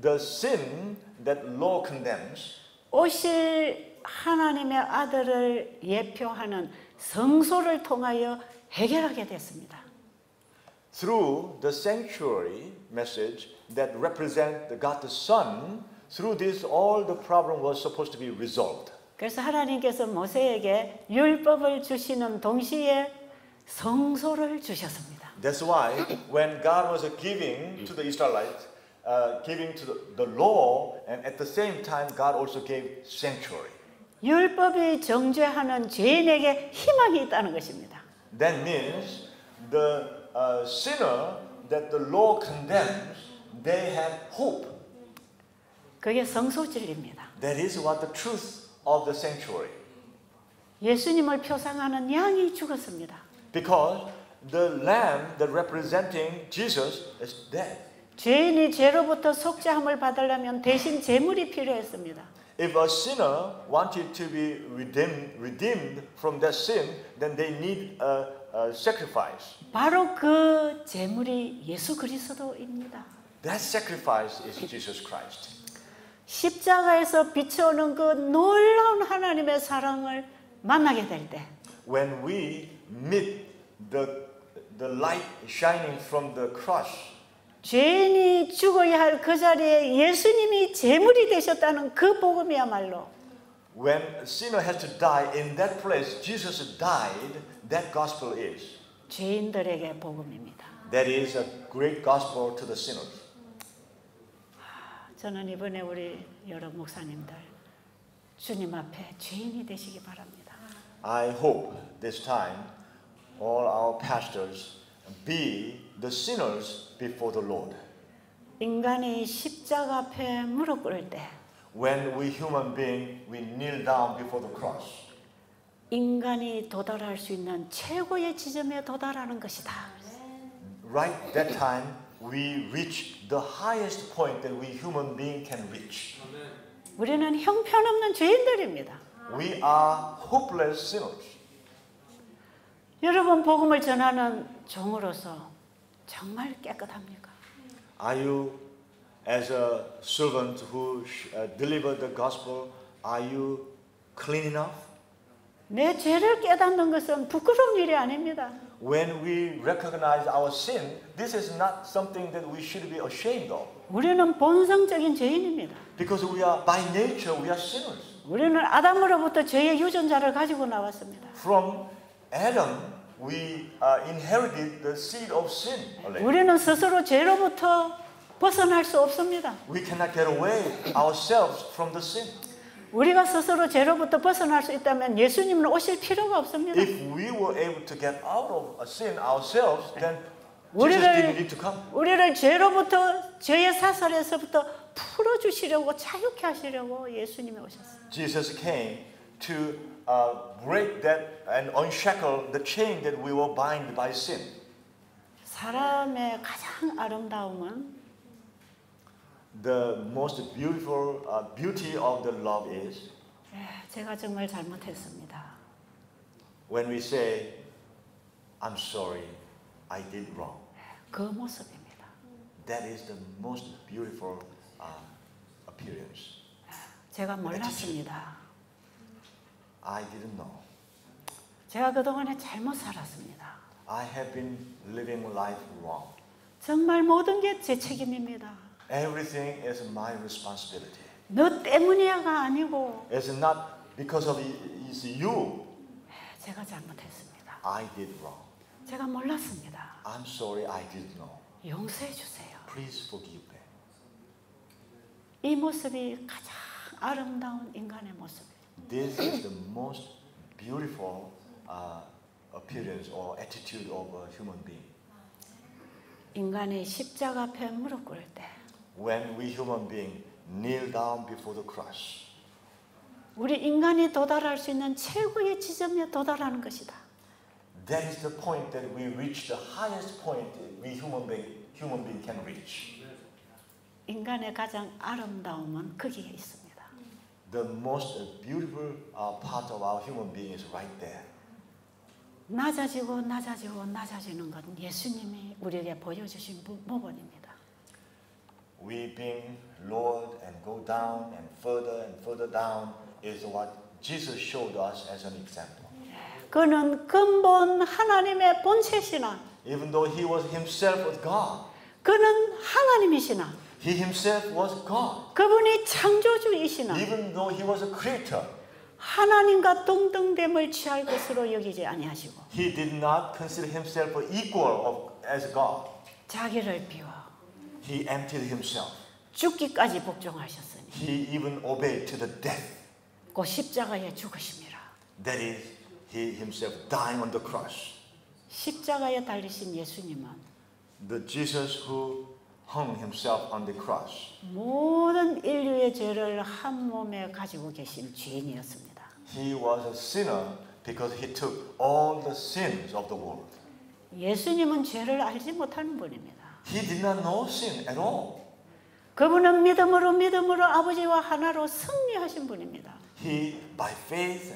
the sin that law condemns, 오실 하나님의 아들을 예표하는 성소를 통하여 해결하게 됐습니다. through the sanctuary message that represent the God the Son, through this all the problem was supposed to be resolved. 그래서 하나님께서 모세에게 율법을 주시는 동시에 성소를 주셨습니다. That's why when God was giving to the Israelites, giving to the law, and at the same time God also gave sanctuary. 율법이 정죄하는 죄인에게 희망이 있다는 것입니다. That means the sinner that the law condemns, they have hope. 그게 성소 진리입니다. That is what the truth of the sanctuary. 예수님을 표상하는 양이 죽었습니다. Because the lamb that representing Jesus is dead. 죄인이 죄로부터 속죄함을 받으려면 대신 제물이 필요했습니다. If a sinner wanted to be redeemed from that sin, then they need a sacrifice. 바로 그 제물이 예수 그리스도입니다. That sacrifice is Jesus Christ. 십자가에서 비춰오는 그 놀라운 하나님의 사랑을 만나게 될 때, When we meet the light shining from the cross, 죄인이 죽어야 할 그 자리에 예수님이 제물이 되셨다는 그 복음이야말로 when a sinner has to die in that place, Jesus died. That gospel is. 죄인들에게 복음입니다. That is a great gospel to the sinners. 저는 이번에 우리 여러 목사님들 주님 앞에 죄인이 되시기 바랍니다. I hope this time all our pastors be the sinners before the Lord. 인간이 십자가 앞에 무릎 꿇을 때 When we human being, we kneel down before the cross. 인간이 도달할 수 있는 최고의 지점에 도달하는 것이다. Right that time, we reach the highest point that we human being can reach. 우리는 형편없는 죄인들입니다. We are hopeless sinners. 여러분 복음을 전하는 종으로서 정말 깨끗합니까? Are you, as a servant who delivered the gospel, are you clean enough? 내 죄를 깨닫는 것은 부끄러운 일이 아닙니다. When we recognize our sin, this is not something that we should be ashamed of. 우리는 본성적인 죄인입니다. Because we are, by nature, we are sinners. 우리는 아담으로부터 죄의 유전자를 가지고 나왔습니다. From Adam, we inherited the seed of sin. 우리는 스스로 죄로부터 벗어날 수 없습니다. We cannot get away ourselves from the sin. 우리가 스스로 죄로부터 벗어날 수 있다면 예수님은 오실 필요가 없습니다. If we were able to get out of a sin ourselves, then Jesus didn't need to come. 우리를 죄로부터 죄의 사슬에서부터 풀어주시려고 자유케 하시려고 예수님이 오셨어요. Jesus came to break that and unshackle the chain that we were bound by sin. 사람의 가장 아름다움은 The most beautiful beauty of the love is 제가 정말 잘못했습니다. when we say, I'm sorry, I did wrong. 그 모습입니다. That is the most beautiful appearance. 제가 몰랐습니다. I didn't know. 제가 그동안에 잘못 살았습니다. I have been living life wrong. 정말 모든 게 제 책임입니다. Everything is my responsibility. 너 때문이야가 아니고 It's not because of it's you. 제가 잘못했습니다. I did wrong. 제가 몰랐습니다. I'm sorry, I didn't know. 용서해 주세요. Please forgive me. 이 모습이 가장 아름다운 인간의 모습이에요. This is the most beautiful appearance or attitude of a human being. 인간이 십자가 앞에 무릎 꿇을 때 When we human being kneel down before the cross, 우리 인간이 도달할 수 있는 최고의 지점에 도달하는 것이다. that is the point that we reach the highest point we human being can reach. 인간의 가장 아름다움은 거기에 있습니다. The most beautiful part of our human being is right there. 낮아지고 낮아지고 낮아지는 건 예수님이 우리에게 보여주신 모범입니다. We being lowered and go down and further down is what Jesus showed us as an example. 그는 근본 하나님의 본체시나 Even though he was himself was God, 그는 하나님이시나 he himself was God. 그분이 창조주이시나 Even though he was a creator, 하나님과 동등됨을 취할 것으로 여기지 아니하시고 he did not consider himself equal as God. 자기를 비워 He emptied himself. 죽기까지 복종하셨으니 He even obeyed to the death. 그 십자가에 죽으심이라. That is, he himself dying on the cross. 십자가에 달리신 예수님은 The Jesus who hung himself on the cross. 모든 인류의 죄를 한 몸에 가지고 계신 죄인이었습니다. He was a sinner because he took all the sins of the world. 예수님은 죄를 알지 못하는 분입니다. He did not know sin at all. 그분은 믿음으로 아버지와 하나로 승리하신 분입니다. He, by faith,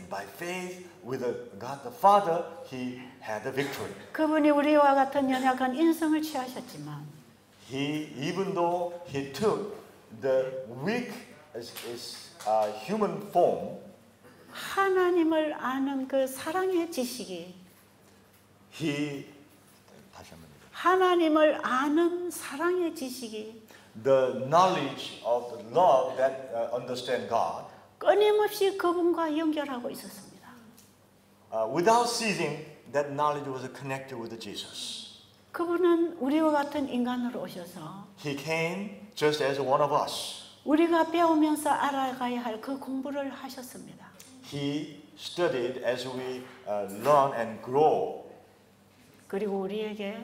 with God the Father, he had the victory. 그분이 우리와 같은 연약한 인성을 취하셨지만 He, even though he took the weak human form, 하나님을 아는 그 사랑의 지식이 하나님을 아는 사랑의 지식이 the knowledge of the love that understand God, 끊임없이 그분과 연결하고 있었습니다. without ceasing, that knowledge was connected with Jesus. 그분은 우리와 같은 인간으로 오셔서 He came just as one of us. 우리가 배우면서 알아가야 할 그 공부를 하셨습니다. He studied as we learn and grow. 그리고 우리에게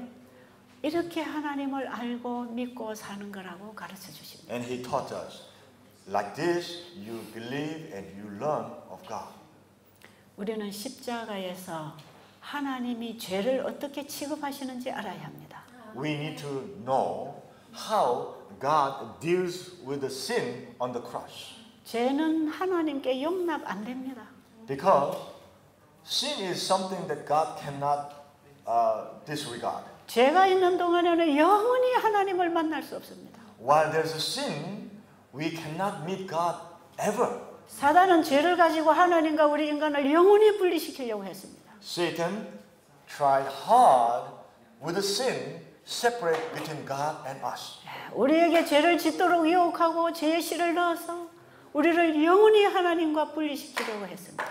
이렇게 하나님을 알고 믿고 사는 거라고 가르쳐 주십니다. And he taught us, like this, you believe and you learn of God. 우리는 십자가에서 하나님이 죄를 어떻게 취급하시는지 알아야 합니다. We need to know how God deals with the sin on the cross. 죄는 하나님께 용납 안 됩니다. Because sin is something that God cannot disregard. 죄가 있는 동안에는 영원히 하나님을 만날 수 없습니다. While there's a sin, we cannot meet God ever. 사단은 죄를 가지고 하나님과 우리 인간을 영원히 분리시키려고 했습니다. Satan tried hard with the sin separate between God and us. 우리에게 죄를 짓도록 유혹하고 죄의 씨를 넣어서 우리를 영원히 하나님과 분리시키려고 했습니다.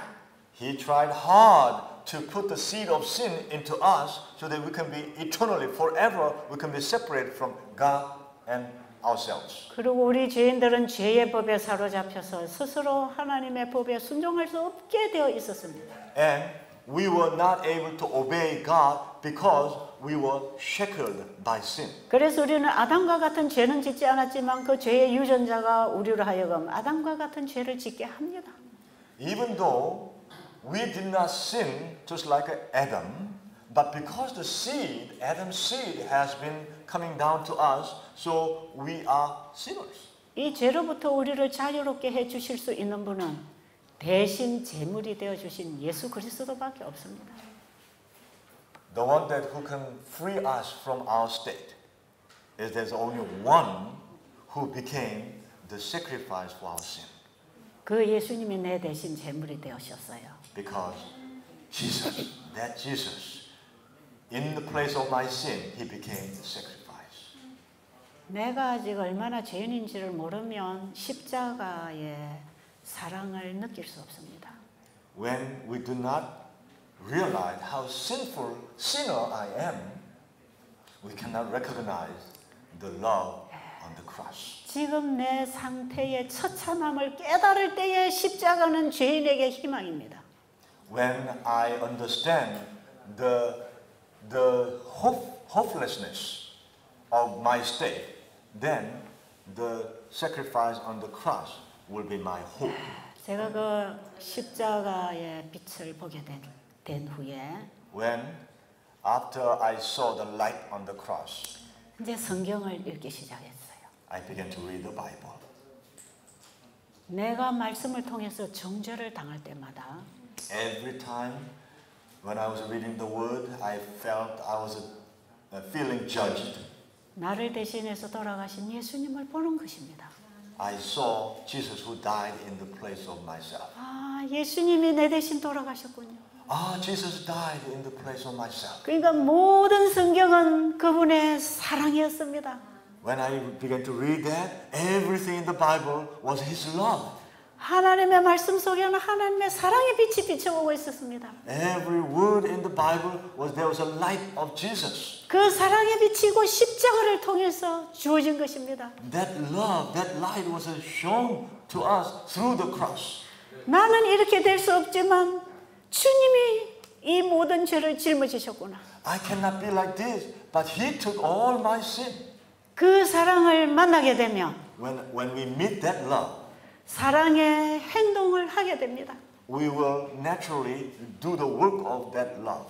He tried hard to put the seed of sin into us so that we can be eternally, forever, we can be separated from God and ourselves. 그리고 우리 죄인들은 죄의 법에 사로잡혀서 스스로 하나님의 법에 순종할 수 없게 되어 있었습니다. And we were not able to obey God because we were shackled by sin. 그래서 우리는 아담과 같은 죄는 짓지 않았지만 그 죄의 유전자가 우리로 하여금 아담과 같은 죄를 짓게 합니다. even though we did not sin just like Adam, but because the seed, Adam's seed, has been coming down to us, so we are sinners. 이 죄로부터 우리를 자유롭게 해 주실 수 있는 분은 대신 제물이 되어 주신 예수 그리스도밖에 없습니다. The one that who can free us from our state is there's only one who became the sacrifice for our sin. 그 예수님이 내 대신 제물이 되어셨어요. Because Jesus, that Jesus, in the place of my sin, he became the sacrifice. 내가 아직 얼마나 죄인인지를 모르면 십자가의 사랑을 느낄 수 없습니다. When we do not realize how sinful sinner I am, we cannot recognize the love on the cross. 지금 내 상태의 처참함을 깨달을 때에 십자가는 죄인에게 희망입니다. When I understand the hopelessness of my state, then the sacrifice on the cross will be my hope. 제가 그 십자가의 빛을 보게 된 후에 When after I saw the light on the cross, 이제 성경을 읽기 시작했어요. I began to read the Bible. 내가 말씀을 통해서 정죄를 당할 때마다 Every time when I was reading the Word, I felt I was feeling judged. 나를 대신해서 돌아가신 예수님을 보는 것입니다. I saw Jesus who died in the place of myself. 아, 예수님이 내 대신 돌아가셨군요. Ah, Jesus died in the place of myself. 그러니까 모든 성경은 그분의 사랑이었습니다. When I began to read that, everything in the Bible was His love. 하나님의 말씀 속에는 하나님의 사랑의 빛이 비춰오고 있었습니다. Every word in the Bible there was a light of Jesus. 그 사랑의 빛이고 십자가를 통해서 주어진 것입니다. That love, that light was shown to us through the cross. 나는 이렇게 될 수 없지만 주님이 이 모든 죄를 짊어지셨구나. I cannot be like this, but He took all my sin. 그 사랑을 만나게 되면 When we meet that love, 사랑의 행동을 하게 됩니다. we will naturally do the work of that love.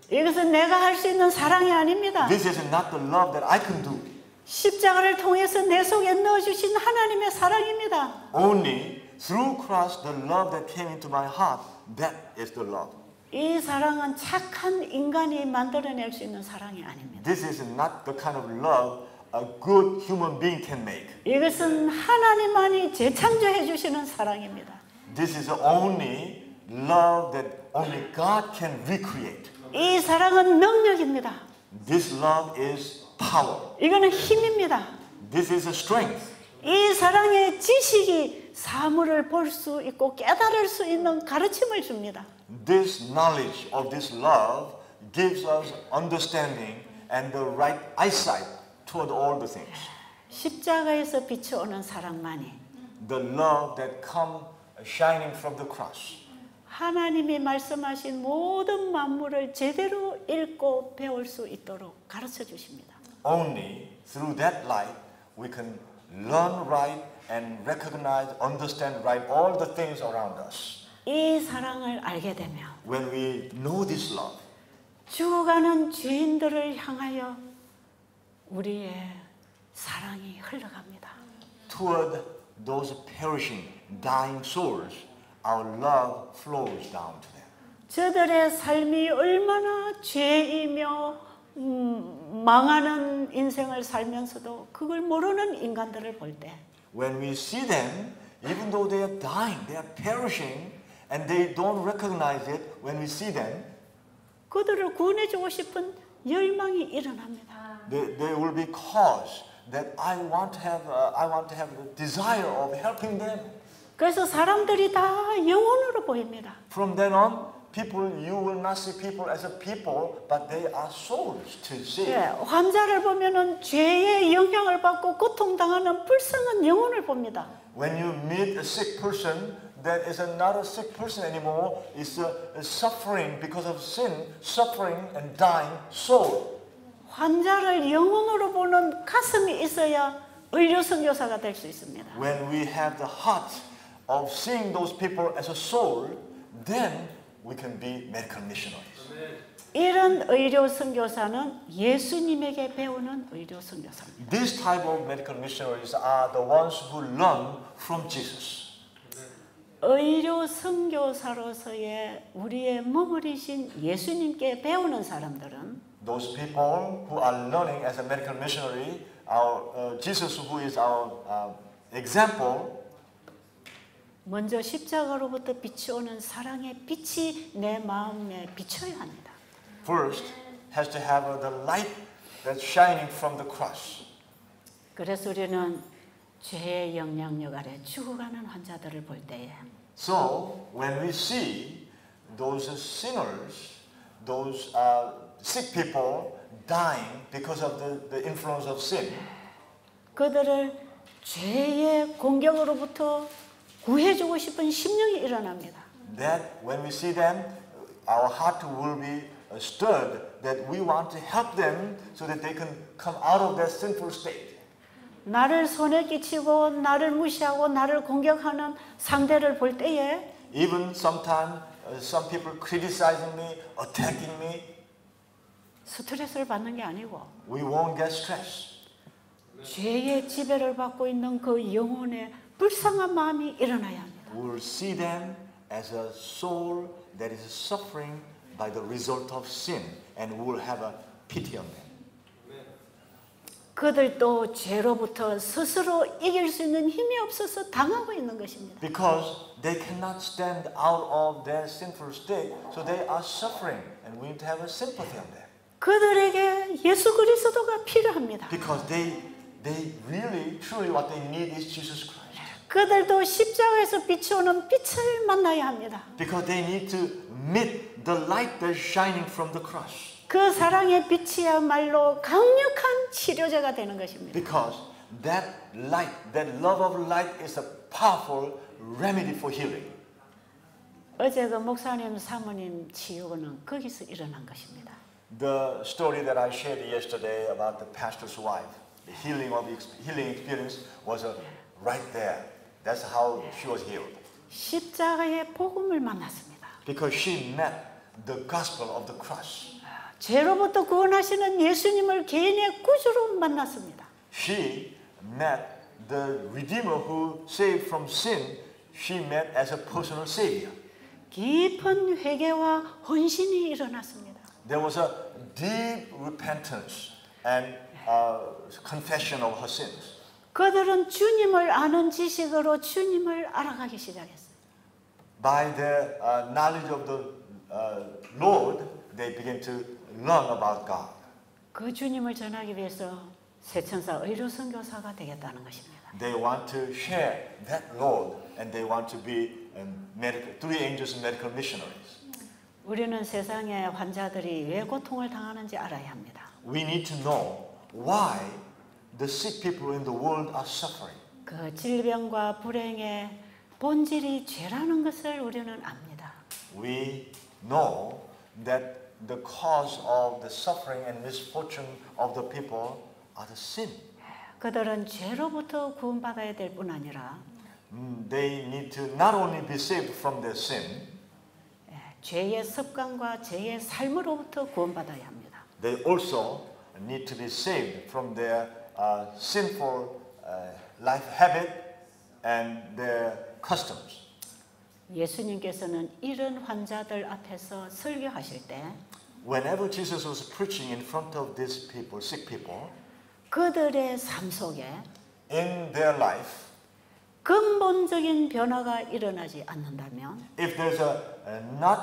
이것은 내가 할 수 있는 사랑이 아닙니다. This is not the love that I can do. 십자가를 통해서 내 속에 넣어주신 하나님의 사랑입니다. Only through Christ, the love that came into my heart, that is the love. 이 사랑은 착한 인간이 만들어낼 수 있는 사랑이 아닙니다. This is not the kind of love a good human being can make. 이것은 하나님만이 재창조해 주시는 사랑입니다. This is only love that only God can recreate. 이 사랑은 능력입니다. This love is power. 이거는 힘입니다. This is a strength. 이 사랑의 지식이 사물을 볼 수 있고 깨달을 수 있는 가르침을 줍니다. This knowledge of this love gives us understanding and the right eyesight toward all the things. 십자가에서 비춰오는 사랑만이 The love that comes shining from the cross. 하나님이 말씀하신 모든 만물을 제대로 읽고 배울 수 있도록 가르쳐 주십니다. Only through that light we can learn right and recognize, understand right all the things around us. 이 사랑을 알게 되면 When we know this love, 죽어가는 죄인들을 향하여 우리의 사랑이 흘러갑니다. toward those perishing, dying souls, our love flows down to them. 저들의 삶이 얼마나 죄이며 망하는 인생을 살면서도 그걸 모르는 인간들을 볼 때 When we see them, even though they are dying, they are perishing, and they don't recognize it when we see them, 그들을 구원해주고 싶은 열망이 일어납니다. there will be cause that I want to have the desire of helping them. 그래서 사람들이 다 영혼으로 보입니다. From then on, you will not see people as a people, but they are souls to see. 예, 환자를 보면은 죄의 영향을 받고 고통당하는 불쌍한 영혼을 봅니다. When you meet a sick person, that is not a sick person anymore. It's a suffering because of sin, suffering and dying soul. 환자를 영혼으로 보는 가슴이 있어야 의료 선교사가 될 수 있습니다. When we have the heart of seeing those people as a soul, then we can be medical missionaries. 이런 의료 선교사는 예수님에게 배우는 의료 선교사입니다. This type of medical missionaries are the ones who learn from Jesus. 의료 선교사로서의 우리의 머무르신 예수님께 배우는 사람들은 Those people who are learning as a medical missionary, our Jesus, who is our example, 먼저 십자가로부터 비추어오는 사랑의 빛이 내 마음에 비춰야 합니다. first has to have the light that's shining from the cross. 그래서 우리는 죄의 영향력 아래 죽어가는 환자들을 볼 때에 So when we see those sinners, those sick people dying because of the influence of sin, 그들을 죄의 공격으로부터 구해주고 싶은 심령이 일어납니다. that when we see them, our heart will be stirred that we want to help them so that they can come out of that sinful state. 나를 손에 끼치고 나를 무시하고 나를 공격하는 상대를 볼 때에 Even sometimes some people criticizing me, attacking me, 스트레스를 받는 게 아니고 we won't get stressed. 죄의 지배를 받고 있는 그 영혼의 불쌍한 마음이 일어나야 합니다. We will see them as a soul that is suffering by the result of sin, and we will have a pity on them. 그들도 죄로부터 스스로 이길 수 있는 힘이 없어서 당하고 있는 것입니다. Because they cannot stand out of their sinful state, so they are suffering, and we need to have a sympathy on them. 그들에게 예수 그리스도가 필요합니다. Because they really, truly what they need is Jesus Christ. 그들도 십자가에서 비추오는 빛을 만나야 합니다. Because they need to meet the light that's shining from the cross. 그 사랑의 빛이야말로 강력한 치료제가 되는 것입니다. Because that light, that love of light is a powerful remedy for healing. 어제 그 목사님 사모님 치유는 거기서 일어난 것입니다. The story that I shared yesterday about the pastor's wife, the healing experience was right there. That's how she was healed. 십자가의 복음을 만났습니다. Because she met the gospel of the cross. 죄로부터 구원하시는 예수님을 개인의 구주로 만났습니다. She met the Redeemer who saved from sin. She met as a personal Savior. 깊은 회개와 헌신이 일어났습니다. There was a deep repentance and confession of her sins. 그들은 주님을 아는 지식으로 주님을 알아가기 시작했어요. By their knowledge of the Lord, they began to learn about God. 그 주님을 전하기 위해서 세천사 의료 선교사가 되겠다는 것입니다. They want to share that Lord, and they want to be three angels medical missionaries. 우리는 세상의 환자들이 왜 고통을 당하는지 알아야 합니다. We need to know why the sick people in the world are suffering. 그 질병과 불행의 본질이 죄라는 것을 우리는 압니다. We know that the cause of the suffering and misfortune of the people are the sin. 그들은 죄로부터 구원받아야 될 뿐 아니라 They need to not only be saved from their sin, 죄의 습관과 죄의 삶으로부터 구원받아야 합니다. they also need to be saved from their sinful life habit and their customs. 예수님께서는 이런 환자들 앞에서 설교하실 때 Whenever Jesus was preaching in front of these people, sick people, 그들의 삶 속에 in their life, 근본적인 변화가 일어나지 않는다면 if there's a not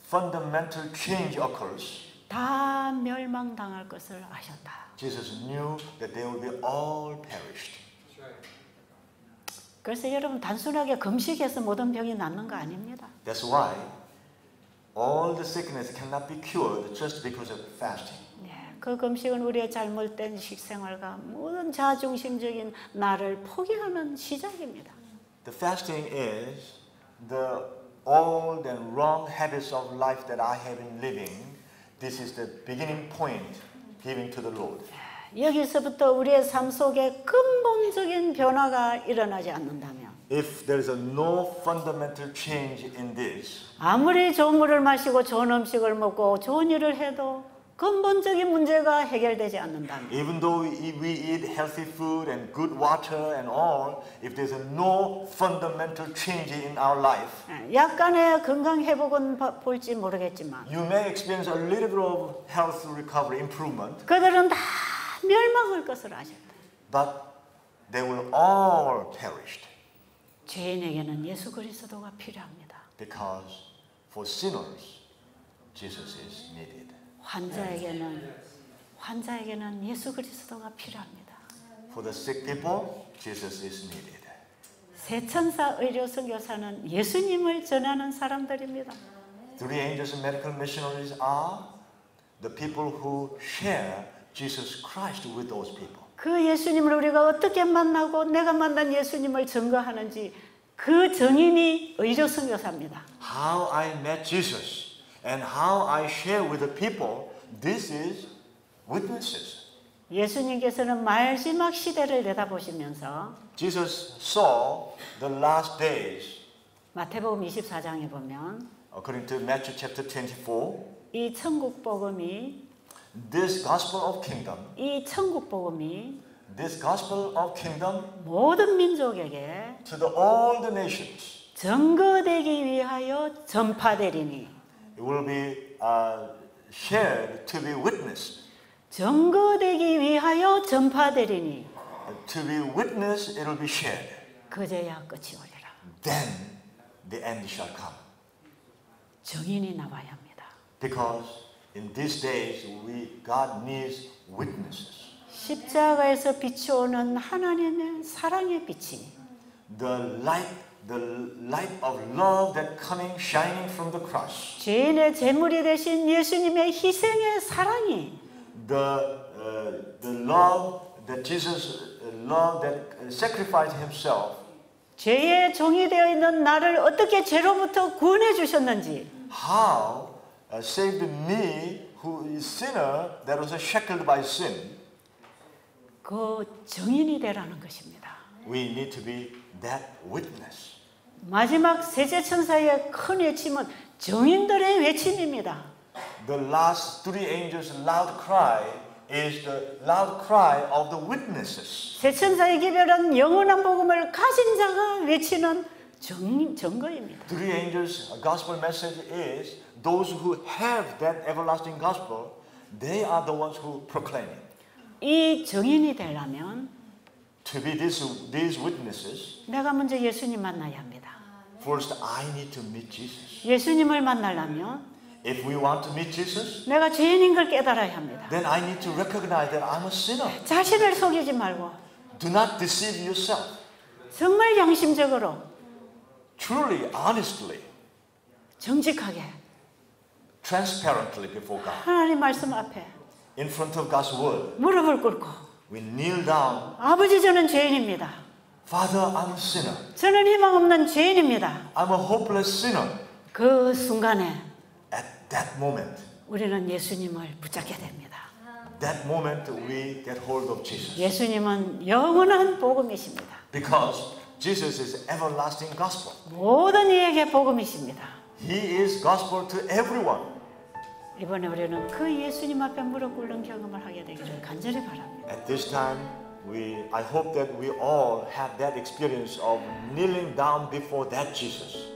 fundamental change occurs, 다 멸망당할 것을 아셨다. Jesus knew that they will be all perished. 그래서 여러분 단순하게 금식해서 모든 병이 낫는 거 아닙니다. That's why all the sickness cannot be cured just because of fasting. 그 금식은 우리의 잘못된 식생활과 모든 자중심적인 나를 포기하는 시작입니다. The fasting is the old and wrong habits of life that I have been living. This is the beginning point giving to the Lord. 여기서부터 우리의 삶 속에 근본적인 변화가 일어나지 않는다면 if there is a no fundamental change in this, 아무리 좋은 물을 마시고 좋은 음식을 먹고 좋은 일을 해도 근본적인 문제가 해결되지 않는다면 even though we eat healthy food and good water and all, if there's a no fundamental change in our life, 약간의 건강 회복은 볼지 모르겠지만 you may experience a little bit of health recovery improvement, 그들은 다 멸망할 것을 아셨다. but they will all perish 죄인에게는 예수 그리스도가 필요합니다. because for sinners, Jesus is needed. 환자에게는 예수 그리스도가 필요합니다. For the sick people, Jesus is needed. 세천사 의료 선교사는 예수님을 전하는 사람들입니다. Three angels and medical missionaries are the people who share Jesus Christ with those people. 그 예수님을 우리가 어떻게 만나고 내가 만난 예수님을 증거하는지 그 증인이 의료 선교사입니다. How I met Jesus and how I share with the people, this is witnesses. 예수님께서는 마지막 시대를 내다보시면서 Jesus saw the last days. 마태복음 24장에 보면 According to Matthew chapter 24, 이 천국 복음이 this gospel of kingdom, this gospel of kingdom 모든 민족에게 to all the nations, 증거되기 위하여 전파되리니 it will be shared to be witnessed. 증거되기 위하여 전파되리니 To be witnessed, it will be shared. 그제야 끝이 오리라. Then the end shall come. 증인이 나와야 합니다. Because in these days, God needs witnesses. 십자가에서 비추어오는 하나님의 사랑의 빛이 The light of love that coming shining from the cross. 죄인의 제물이 되신 예수님의 희생의 사랑이 The love that Jesus loved that sacrificed himself. 죄의 종이 되어 있는 나를 어떻게 죄로부터 구원해 주셨는지 How saved me who is sinner that was shackled by sin. 그 증인이 되라는 것입니다. We need to be that witness. 마지막 세제천사의 큰 외침은 증인들의 외침입니다. The last three angels' loud cry is the loud cry of the witnesses. 세천사의 기별은 영원한 복음을 가진 자가 외치는 증거입니다. Three angels' gospel message is those who have that everlasting gospel, they are the ones who proclaim it. 이 증인이 되려면 To be these witnesses, 내가 먼저 예수님 만나야 합니다. first I need to meet Jesus. 예수님을 만나려면 If we want to meet Jesus, 내가 죄인인 걸 깨달아야 합니다. then I need to recognize that I'm a sinner. 자신을 속이지 말고 Do not deceive yourself. 정말 양심적으로 Truly, honestly, 정직하게 transparently before God. 하나님 말씀 앞에 In front of God's word, 무릎을 꿇고 we kneel down. 아버지 저는 죄인입니다. Father, I'm a sinner. 저는 희망 없는 죄인입니다. I'm a hopeless sinner. 그 순간에 At that moment, 우리는 예수님을 붙잡게 됩니다. that moment we get hold of Jesus. 예수님은 영원한 복음이십니다. Because Jesus is everlasting gospel. 모든 이에게 복음이십니다. He is gospel to everyone. 이번에 우리는 그 예수님 앞에 무릎 꿇는 경험을 하게 되기를 간절히 바랍니다. At this time, I hope that we all have that experience of kneeling down before that Jesus.